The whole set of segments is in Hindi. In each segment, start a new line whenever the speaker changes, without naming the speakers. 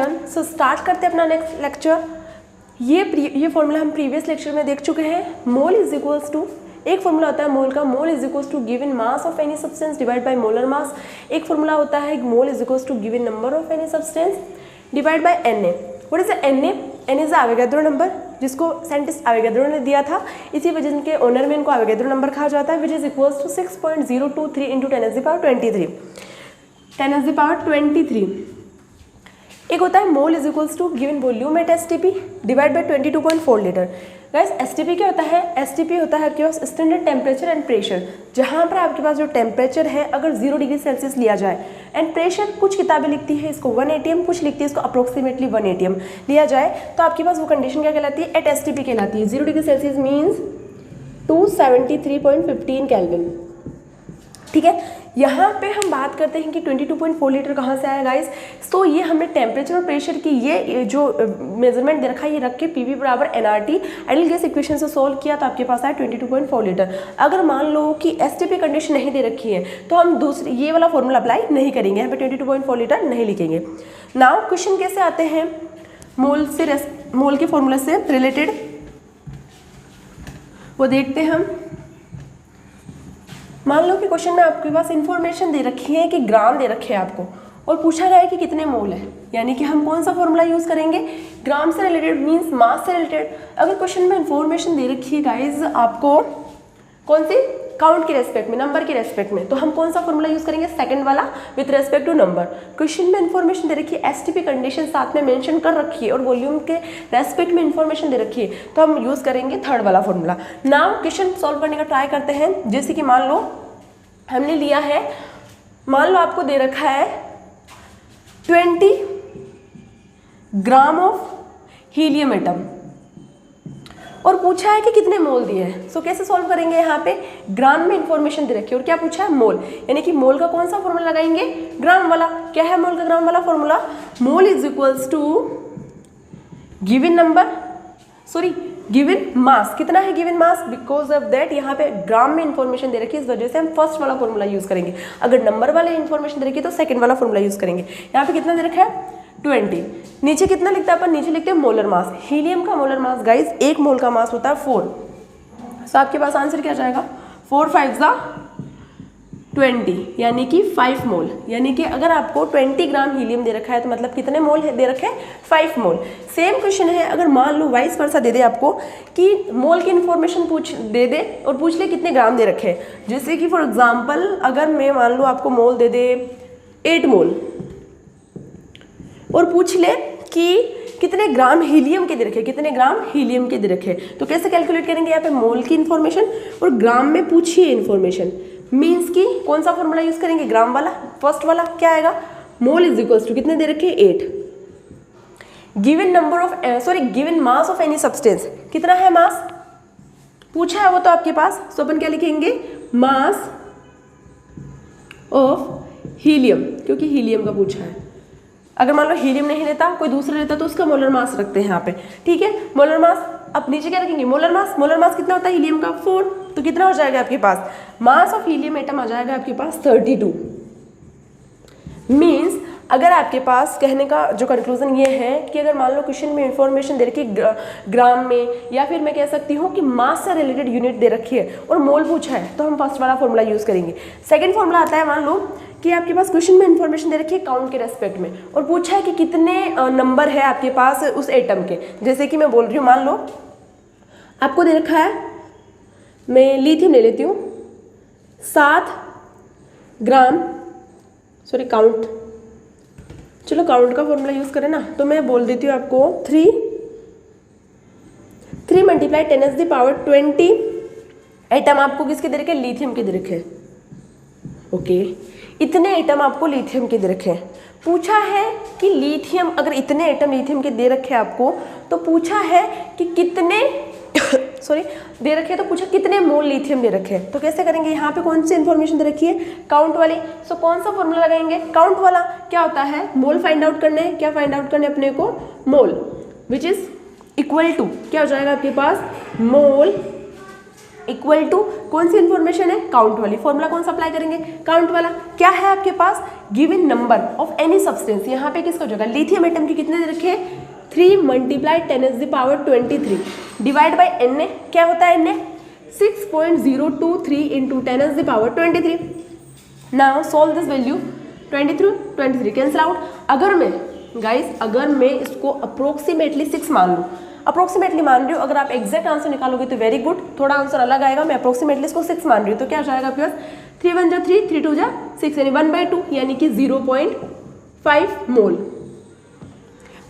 एवरीवन, सो स्टार्ट करते हैं अपना नेक्स्ट लेक्चर। ये फॉर्मूला हम प्रीवियस लेक्चर में देख चुके हैं। मोल इज इक्वल्स टू, एक फॉर्मूला होता है मोल का, mole is equals to given mass of any substance divide by molar mass. एक फॉर्मूला होता है mole is equals to given number of any substance divide by Na। What is Na? Na is Avogadro number, जिसको साइंटिस्ट एवोगैड्रो ने दिया था, इसी वजह के ऑनर में इनको एवोगैड्रो नंबर कहा जाता है, which is equals to 6.023 into 10⁻23। एक होता है mole is equals to given volume at STP divide by 22.4 litre. Guys STP क्या होता है? एसटीपी होता है आपके पास स्टैंडर्ड टेम्परेचर एंड प्रेशर, जहाँ पर आपके पास जो टेम्परेचर है अगर 0 डिग्री सेल्सियस लिया जाए एंड प्रेशर, कुछ किताबें लिखती है इसको 1 atm, कुछ लिखती है इसको अप्रोक्सीमेटली 1 atm लिया जाए, तो आपके पास वो कंडीशन क्या कहलाती है? एट एसटीपी कहलाती है। 0 डिग्री सेल्सियस मीन्स 273.15 केल्विन। ठीक है, यहाँ पे हम बात करते हैं कि 22.4 लीटर कहाँ से आया गाइस। तो ये हमने टेम्परेचर और प्रेशर की ये जो मेजरमेंट दे रखा है, ये रख के पीवी बराबर एनआरटी आइडियल गैस इक्वेशन से सॉल्व किया तो आपके पास आया 22.4 लीटर। अगर मान लो कि एसटीपी कंडीशन नहीं दे रखी है तो हम दूसरी ये वाला फॉर्मूला अप्लाई नहीं करेंगे, यहाँ पे 22.4 लीटर नहीं लिखेंगे। नाउ क्वेश्चन कैसे आते हैं मोल के फॉर्मूला से रिलेटेड, वो देखते हैं हम। मान लो कि क्वेश्चन में आपके पास इंफॉर्मेशन दे रखी है कि ग्राम दे रखे हैं आपको और पूछा गया है कि कितने मोल है, यानी कि हम कौन सा फॉर्मूला यूज करेंगे? ग्राम से रिलेटेड मींस मास से रिलेटेड। अगर क्वेश्चन में इंफॉर्मेशन दे रखी है गाइज आपको कौन सी, काउंट के रेस्पेक्ट में, नंबर के रेस्पेक्ट में, तो हम कौन सा फॉर्मूला यूज करेंगे? सेकंड वाला with respect to number. Question में इंफॉर्मेशन दे रखी है, एसटीपी कंडीशन साथ में मेंशन कर रखी है और वॉल्यूम के रेस्पेक्ट में इंफॉर्मेशन दे रखी है, तो हम यूज करेंगे थर्ड वाला फॉर्मूला। नाउ क्वेश्चन सॉल्व करने का ट्राई करते हैं। जैसे कि मान लो हमने लिया है, मान लो आपको दे रखा है 20 ग्राम ऑफ हीलियम एटम और पूछा है कि कितने मोल दिए हैं। सो कैसे सॉल्व करेंगे? यहाँ पे ग्राम में इंफॉर्मेशन दे रखी है और क्या पूछा है? मोल, यानी कि मोल का कौन सा फॉर्मूला लगाएंगे? ग्राम वाला। क्या है मोल का ग्राम वाला formula? Mole is equals to given number, sorry given mass. कितना है given mass? Because of that यहाँ पे ग्राम में इंफॉर्मेशन दे रखी है, इस वजह से हम फर्स्ट वाला फॉर्मूला यूज करेंगे। अगर नंबर वाले इंफॉर्मेशन दे रखी है तो सेकंड वाला फॉर्मूला यूज करेंगे। यहाँ पे कितना दे रखा है? 20। नीचे कितना लिखता है अपन? नीचे लिखते हैं मोलर मास। हीलियम का मोलर मास गाइज, एक मोल का मास होता है 4। तो आपके पास आंसर क्या जाएगा? 4 5 20, यानी कि 5 मोल। यानी कि अगर आपको 20 ग्राम हीलियम दे रखा है तो मतलब कितने मोल दे रखे हैं? 5 मोल। सेम क्वेश्चन है, अगर मान लो वाइस वर्सा दे दे आपको कि मोल की इन्फॉर्मेशन दे दे और पूछ ले कितने ग्राम दे रखे हैं। जैसे कि फॉर एग्जांपल अगर मैं मान लो आपको मोल दे दे 8 मोल और पूछ ले कि कितने ग्राम हीलियम के दे रखे, कितने ग्राम हीलियम के दे रखे, तो कैसे कैलकुलेट करेंगे? यहाँ पे मोल की इन्फॉर्मेशन और ग्राम में पूछिए इन्फॉर्मेशन, मीन्स की कौन सा फॉर्मूला यूज करेंगे? ग्राम वाला। फर्स्ट वाला क्या आएगा? मोल इज इक्वल्स टू कितने दे रखे? 8। Given number of given mass of any substance, कितना है मास? पूछा है वो तो आपके पास, सो अपन क्या लिखेंगे? मास ऑफ हीलियम, क्योंकि हीलियम का पूछा है। अगर मान लो हीलियम नहीं लेता, कोई दूसरा लेता तो उसका मोलर मास रखते हैं यहाँ पे। ठीक है, मोलर मास। अब नीचे क्या रखेंगे? Molar mass. मोलर मास कितना होता है हीलियम का? 4। तो कितना हो जाएगा आपके पास? मास ऑफ हीलियम एटम आ जाएगा आपके पास 32। मीन्स अगर आपके पास कहने का जो कंक्लूजन ये है कि अगर मान लो क्वेश्चन में इंफॉर्मेशन दे रखी है ग्राम में, या फिर मैं कह सकती हूँ कि मास से रिलेटेड यूनिट दे रखी है और मोल पूछा है, तो हम फर्स्ट वाला फॉर्मूला यूज करेंगे। सेकंड फॉर्मूला आता है, मान लो कि आपके पास क्वेश्चन में इंफॉर्मेशन दे रखी है काउंट के रेस्पेक्ट में और पूछा है कि कितने नंबर है आपके पास उस एटम के। जैसे कि मैं बोल रही हूँ, मान लो आपको दे रखा है, मैं लिथियम ले लेती हूँ 7 ग्राम, सॉरी काउंट, चलो काउंट का फॉर्मूला यूज करें ना, तो मैं बोल देती हूँ आपको 3 × 10⁻20 एटम आपको किसके दे रखे? लिथियम के दे रखे। ओके, इतने एटम आपको लिथियम के दे रखे हैं। पूछा है कि लिथियम, अगर इतने एटम लिथियम के दे रखे आपको, तो पूछा है कि कितने सॉरी दे रखे, तो पूछा कितने मोल लिथियम दे रखे हैं। तो कैसे करेंगे? यहाँ पे कौन सी इन्फॉर्मेशन दे रखी है? काउंट वाली। सो कौन सा फॉर्मूला लगाएंगे? काउंट वाला। क्या होता है? मोल फाइंड आउट करने। क्या फाइंड आउट करने अपने को? Mole, which is equal to क्या हो जाएगा आपके पास? मोल इक्वल टू कौन सी इंफॉर्मेशन है, काउंट वाली। फॉर्मूला कौन सा अप्लाई करेंगे, काउंट वाला। क्या है आपके पास, given number of any substance, यहाँ पे किसका हो जाएगा, लिथियम एटम के कितने दे रखे हैं, 3 × 10⁻23 डिवाइड बाई एन ए, क्या होता है N A, 6.023 × 10⁻23। Now solve this value, 23 cancel out. अगर मैं गाइस, अगर मैं इसको अप्रोक्सीमेटली 6 मान लूँ, अप्रोक्सीमेटली मान रही हूँ, अगर आप एग्जैक्ट आंसर निकालोगे तो वेरी गुड, थोड़ा आंसर अलग आएगा। मैं अप्रोक्सीमेटली इसको 6 मान रही हूँ, तो क्या हो जाएगा आपके पास, 3 × 1 = 3, 3 × 2 = 6, यानी 1/2 यानी कि 0.5 मोल।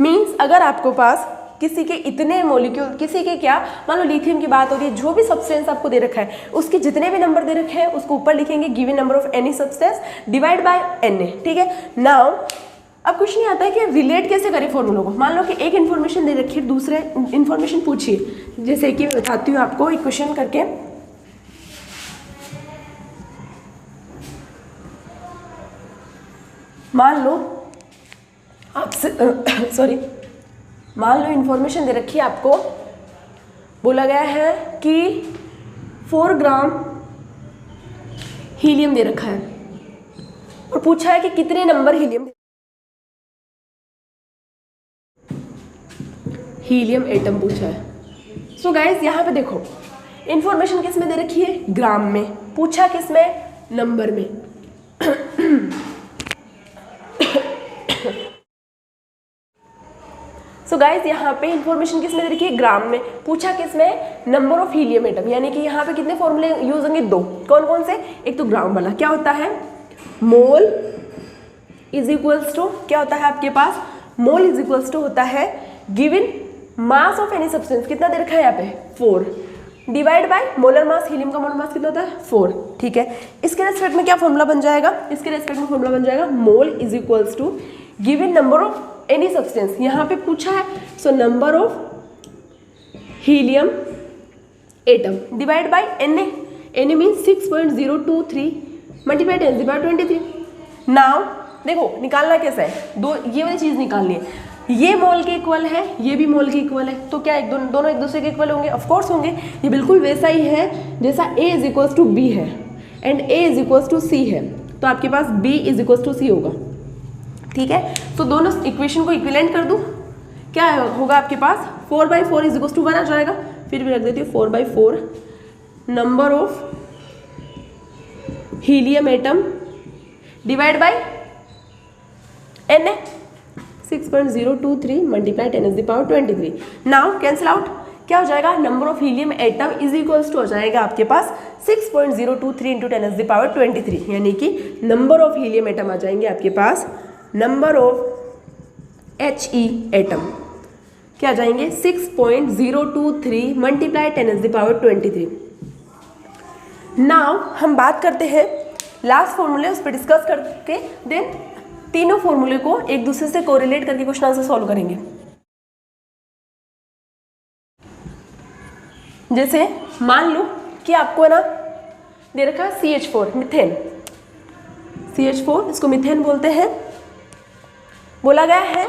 मीन्स अगर आपको पास किसी के इतने मोलिक्यूल, किसी के क्या, मान लो लिथियम की बात हो रही है, जो भी सब्सटेंस आपको दे रखा है उसके जितने भी नंबर दे रखे हैं उसको ऊपर लिखेंगे, given number of any substance divide by N A, ठीक है। नाउ अब कुछ नहीं आता है कि रिलेट कैसे करें फॉर्मूलों को। मान लो कि एक इन्फॉर्मेशन दे रखी है, दूसरे इन्फॉर्मेशन पूछिए, जैसे कि बताती हूँ आपको एक क्वेश्चन करके। मान लो आपसे सॉरी, मान लो इन्फॉर्मेशन दे रखी है आपको, बोला गया है कि 4 ग्राम हीलियम दे रखा है और पूछा है कि कितने नंबर हीलियम एटम पूछा है। सो गाइज यहाँ पे देखो, इन्फॉर्मेशन किस में दे रखी है, ग्राम में, पूछा किस में, नंबर में। सो गाइज यहाँ पे इन्फॉर्मेशन किस में दे रखी है, ग्राम में, पूछा किस में, नंबर ऑफ हीलियम एटम, यानी कि यहाँ पे कितने फॉर्मूले यूज होंगे, 2। कौन कौन से, एक तो ग्राम वाला, क्या होता है, मोल इज इक्वल्स टू, क्या होता है आपके पास, मोल इज इक्वल्स टू होता है given mass of any substance, कितना दे रखा है यहाँ पे, 4 divide by molar mass, helium का मोलर मास कितना होता है, 4, ठीक है। इसके रेस्पेक्ट में क्या फॉर्मूला बन जाएगा, इसके रेस्पेक्ट में फॉर्मूला बन जाएगा mole is equals to given number of any substance, यहाँ पे पूछा है, so number of helium atom divide by N A, N A means 6.023 × 10⁻23। Now देखो निकालना कैसा है, दो ये वाली चीज़ निकालनी है, ये मोल के इक्वल है, ये भी मोल के इक्वल है, तो क्या दोनों एक दूसरे के इक्वल होंगे, ऑफ कोर्स होंगे। ये बिल्कुल वैसा ही है जैसा A is equals to B है and A is equals to C है, तो आपके पास B is equals to C होगा, ठीक है। तो दोनों इक्वेशन को इक्विवेलेंट कर दूँ, क्या होगा आपके पास, 4/4 इज इक्वल्स टू 1 आ जाएगा, फिर भी रख देती हूँ 4/4 number of helium atom divide by N A, 6.023 × 10⁻23। Now cancel out, क्या हो जाएगा, number of helium atom is equals to हो जाएगा आपके पास 6.023 × 10⁻23, यानी कि नंबर ऑफ हीलियम एटम आ जाएंगे आपके पास, नंबर ऑफ He एटम क्या आ जाएंगे, 6.023 × 10⁻23। नाउ हम बात करते हैं लास्ट फॉर्मूले, उस पर डिस्कस करके देन तीनों फॉर्मूले को एक दूसरे से कोरिलेट करके क्वेश्चन आंसर सॉल्व करेंगे। जैसे मान लो कि आपको है ना दे रखा है CH4 मीथेन, CH4 इसको मीथेन बोलते हैं। बोला गया है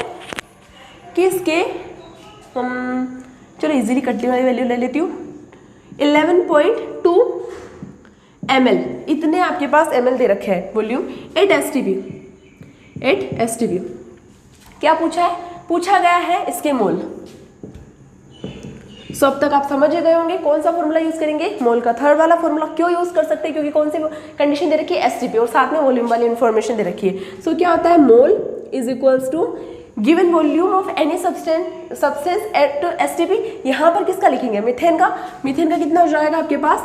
कि इसके चलो इजीली कटने वाली वैल्यू ले लेती हूँ, 11.2 ml, इतने आपके पास ml दे रखे हैं वॉल्यूम, 8 STP। क्या पूछा है, पूछा गया है इसके मोल। सो अब तक आप समझ गए होंगे कौन सा फॉर्मूला यूज करेंगे, मोल का। थर्ड वाला फॉर्मूला क्यों यूज कर सकते हैं, क्योंकि कौन सी कंडीशन दे रखी है, STP, और साथ में वॉल्यूम वाली इंफॉर्मेशन दे रखी है। सो क्या होता है, mole is equals to given volume of any substance at STP। यहाँ पर किसका लिखेंगे, मीथेन का। मीथेन का कितना हो जाएगा आपके पास,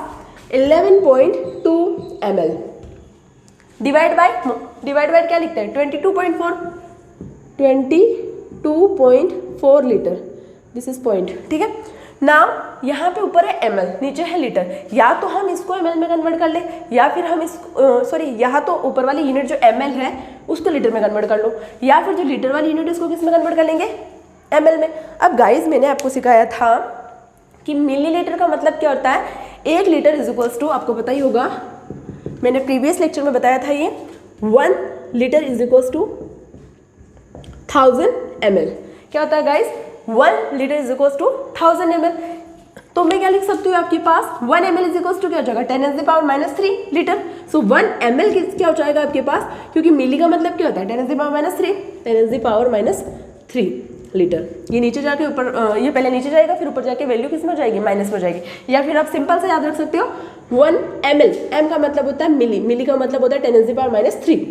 11.2 ml डिवाइड बाय क्या लिखते हैं, 22.4 लीटर, दिस इज पॉइंट, ठीक है। नाउ यहाँ पे ऊपर है ml, नीचे है लीटर, या तो हम इसको ml में कन्वर्ट कर ले, या फिर हम इसको यहाँ तो ऊपर वाली यूनिट जो ml है उसको लीटर में कन्वर्ट कर लो, या फिर जो लीटर वाली यूनिट उसको किस में कन्वर्ट कर लेंगे, ml में। अब गाइज मैंने आपको सिखाया था कि मिलीलीटर का मतलब क्या होता है, 1 लीटर इज इक्वल्स टू, आपको पता ही होगा, मैंने प्रीवियस लेक्चर में बताया था ये, 1 litre is equals to 1000 ml। क्या होता है guys, 1 litre is equals to 1000 ml। तो मैं क्या लिख सकती हूँ आपके पास 1 ml इज इक्वल्स टू क्या हो जाएगा 10⁻³ लीटर। सो 1 ml क्या हो जाएगा आपके पास, क्योंकि मिली का मतलब क्या होता है 10⁻³ लीटर। ये नीचे जाके ऊपर, ये पहले नीचे जाएगा फिर ऊपर जाके वैल्यू किस में हो जाएगी, माइनस में हो जाएगी। या फिर आप सिंपल से याद रख सकते हो 1 ml, m का मतलब होता है मिली, मिली का मतलब होता है 10⁻³।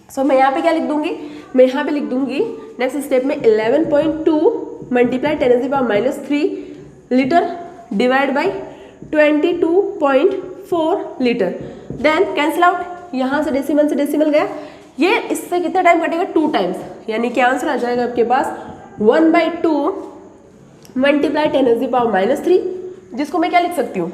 सो मैं यहाँ पे क्या लिख दूंगी, मैं यहाँ पे लिख दूंगी नेक्स्ट स्टेप में 11.2 multiply 10⁻³ litre divide by 22.4 litre. Then cancel out, यहाँ से डेसिमल गया, ये इससे कितना टाइम कटेगा 2 टाइम्स, यानी कि आंसर आ जाएगा आपके पास 1/2 मल्टीप्लाई 10⁻³ जिसको मैं क्या लिख सकती हूँ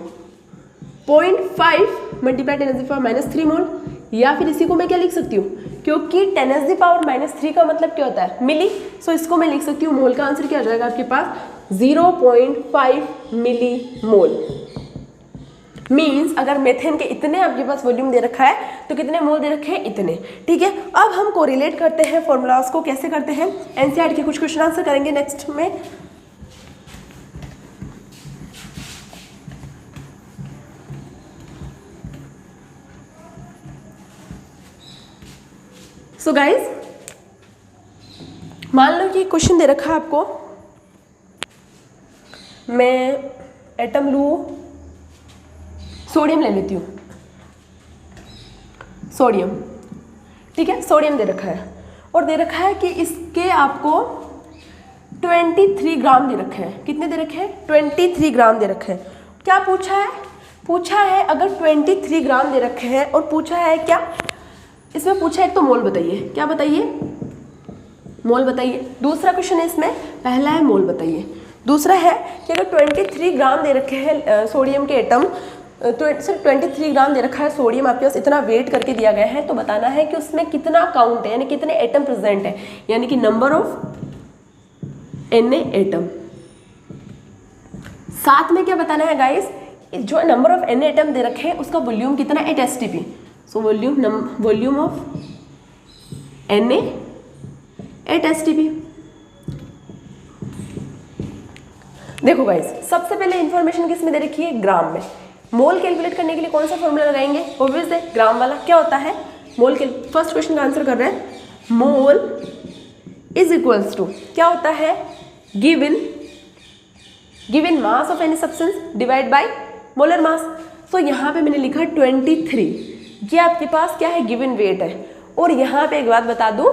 0.5 मल्टीप्लाई 10⁻³ मोल। या फिर इसी को मैं क्या लिख सकती हूँ, क्योंकि 10⁻³ का मतलब क्या होता है मिली, सो इसको मैं लिख सकती हूँ मोल का आंसर क्या आ जाएगा आपके पास 0.5 मिली मोल। मीन्स अगर मेथेन के इतने आपके पास वॉल्यूम दे रखा है तो कितने मोल दे रखे हैं, इतने। ठीक है, अब हम कोरिलेट करते हैं फॉर्मूलाज को, कैसे करते हैं एनसीईआरटी के कुछ क्वेश्चन आंसर करेंगे नेक्स्ट में। सो गाइज मान लो कि क्वेश्चन दे रखा है आपको, मैं एटम लूँ, सोडियम ले लेती हूँ, सोडियम, ठीक है, सोडियम दे रखा है और दे रखा है कि इसके आपको 23 ग्राम दे रखे हैं। कितने दे रखे हैं 23 ग्राम दे रखे हैं। क्या पूछा है, पूछा है अगर 23 ग्राम दे रखे हैं और पूछा है क्या, इसमें पूछा है एक तो मोल बताइए, क्या बताइए मोल बताइए। दूसरा क्वेश्चन है इसमें, पहला है मोल बताइए, दूसरा है कि अगर 23 ग्राम दे रखे हैं सोडियम के एटम, तो सिर्फ 23 ग्राम दे रखा है सोडियम, आपके पास इतना वेट करके दिया गया है, तो बताना है कि उसमें कितना काउंट है, यानी कितने एटम प्रेजेंट है, यानी कि नंबर ऑफ Na एटम। साथ में क्या बताना है गाइस, जो नंबर ऑफ Na एटम दे रखे हैं उसका वॉल्यूम कितना 8 STP। So volume of Na 8 STP। देखो गाइस, सबसे पहले इंफॉर्मेशन किस में दे रखी है, ग्राम में। मोल कैलकुलेट करने के लिए कौन सा फॉर्मूला लगाएंगे, ऑब्वियस है ग्राम वाला। क्या होता है मोल के, फर्स्ट क्वेश्चन का आंसर कर रहे हैं, मोल इज इक्वल्स टू क्या होता है, given mass of any substance divide by molar mass. So यहाँ पे मैंने लिखा 23, ये आपके पास क्या है गिवन वेट है। और यहाँ पे एक बात बता दूं,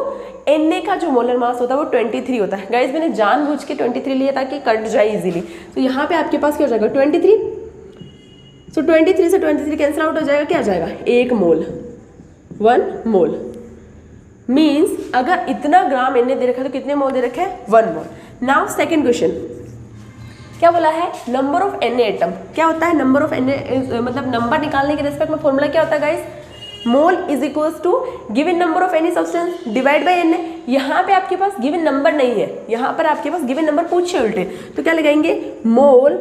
Na का जो मोलर मास होता है वो 23 होता है। गाइस मैंने जानबूझ के 23 लिया ताकि कट जाए इजीली। तो यहाँ पे आपके पास क्या हो जाएगा 23। सो 23 से 23 कैंसिल आउट हो जाएगा, क्या आ जाएगा 1 मोल, 1 मोल। मीन्स अगर इतना ग्राम Na दे रखा है तो कितने मोल दे रखे हैं 1 मोल। नाउ सेकेंड क्वेश्चन क्या बोला है, नंबर ऑफ Na एटम। क्या होता है नंबर ऑफ Na, मतलब नंबर निकालने के रिस्पेक्ट में फॉर्मूला क्या होता है guys, mole is equals to given number of any substance divide by Na। यहाँ पे आपके पास गिवन नंबर नहीं है, यहाँ पर आपके पास गिवन नंबर पूछे उल्टे, तो क्या लगाएंगे mole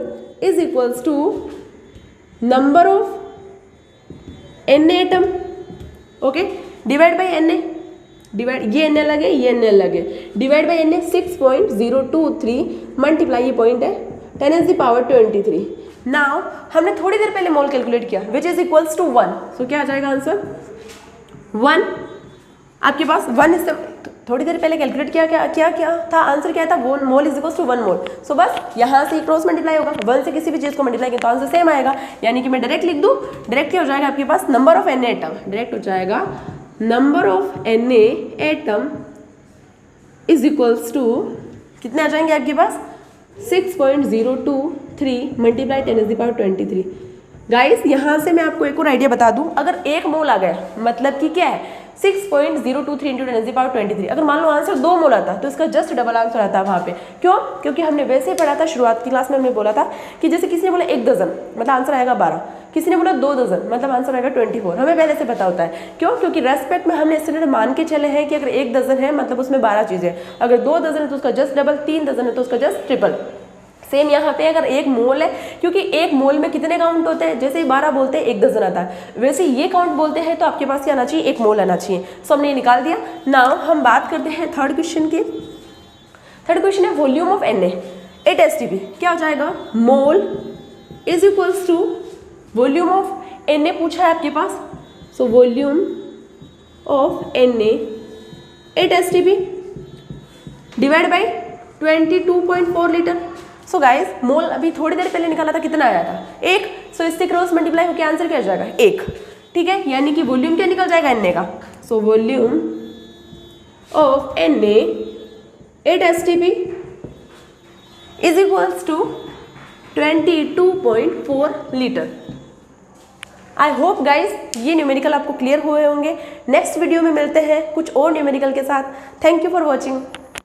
is equals to number of Na atom, okay, divide by Na, divide ये Na लगे ये Na लगे, डिवाइड बाय Na 6.023 मल्टीप्लाई, ये पॉइंट है 10⁻23। नाउ हमने थोड़ी देर पहले मोल कैलकुलेट किया विच इज इक्वल्स टू 1। सो क्या आ जाएगा आंसर 1। आपके पास 1 इस थोड़ी देर पहले कैलकुलेट किया, क्या था आंसर, क्या था मोल इज इक्वल्स टू 1 मोल। सो बस यहाँ से क्रॉस मल्टीप्लाई होगा, 1 से किसी भी चीज़ को मल्टीप्लाई किया तो आंसर सेम आएगा। यानी कि मैं डायरेक्ट लिख दूँ, डायरेक्ट क्या हो जाएगा आपके पास number of Na atom, direct हो जाएगा number of Na atom is equals to कितने आ जाएंगे आपके पास 6.023 मल्टीप्लाई 10⁻23। गाइस यहाँ से मैं आपको एक और आइडिया बता दूं, अगर 1 मोल आ गया मतलब कि क्या है 6.023 इंटू 10⁻23। अगर मान लो आंसर 2 मोल आता तो इसका जस्ट डबल आंसर आता वहाँ पे। क्यों, क्योंकि हमने वैसे ही पढ़ा था शुरुआत की क्लास में, हमने बोला था कि जैसे किसी ने बोला 1 डजन मतलब आंसर आएगा 12, किसी ने बोला 2 डजन मतलब आंसर आएगा 24। हमें पहले से पता होता है। क्यों, क्योंकि रेस्पेक्ट में हमने स्टैंडर्ड मान के चले हैं कि अगर 1 डजन है मतलब उसमें 12 चीज़ें, अगर 2 डजन है तो उसका जस्ट डबल, 3 डजन है तो उसका जस्ट ट्रिपल। सेम यहाँ पे अगर 1 मोल है, क्योंकि 1 मोल में कितने काउंट होते हैं, जैसे 12 बोलते हैं 1 डजन आता है, वैसे ये काउंट बोलते हैं तो आपके पास क्या आना चाहिए 1 मोल आना चाहिए। सो हमने ये निकाल दिया। नाउ हम बात करते हैं थर्ड क्वेश्चन की। थर्ड क्वेश्चन है वॉल्यूम ऑफ Na 8 STP। क्या हो जाएगा mole is equals to volume of Na पूछा है आपके पास, so volume of Na 8 STP divide by 22.4 litre. So guys mole अभी थोड़ी देर पहले निकाला था, कितना आया था? 1। सो इससे क्रॉस मल्टीप्लाई होकर आंसर क्या आ जाएगा? 1। ठीक है, यानी कि वॉल्यूम क्या निकल जाएगा Na का? So volume of Na 8 STP is equals to 22.4 litre. I hope guys ये न्यूमेरिकल आपको क्लियर हुए होंगे। नेक्स्ट वीडियो में मिलते हैं कुछ और न्यूमेरिकल के साथ। Thank you for watching.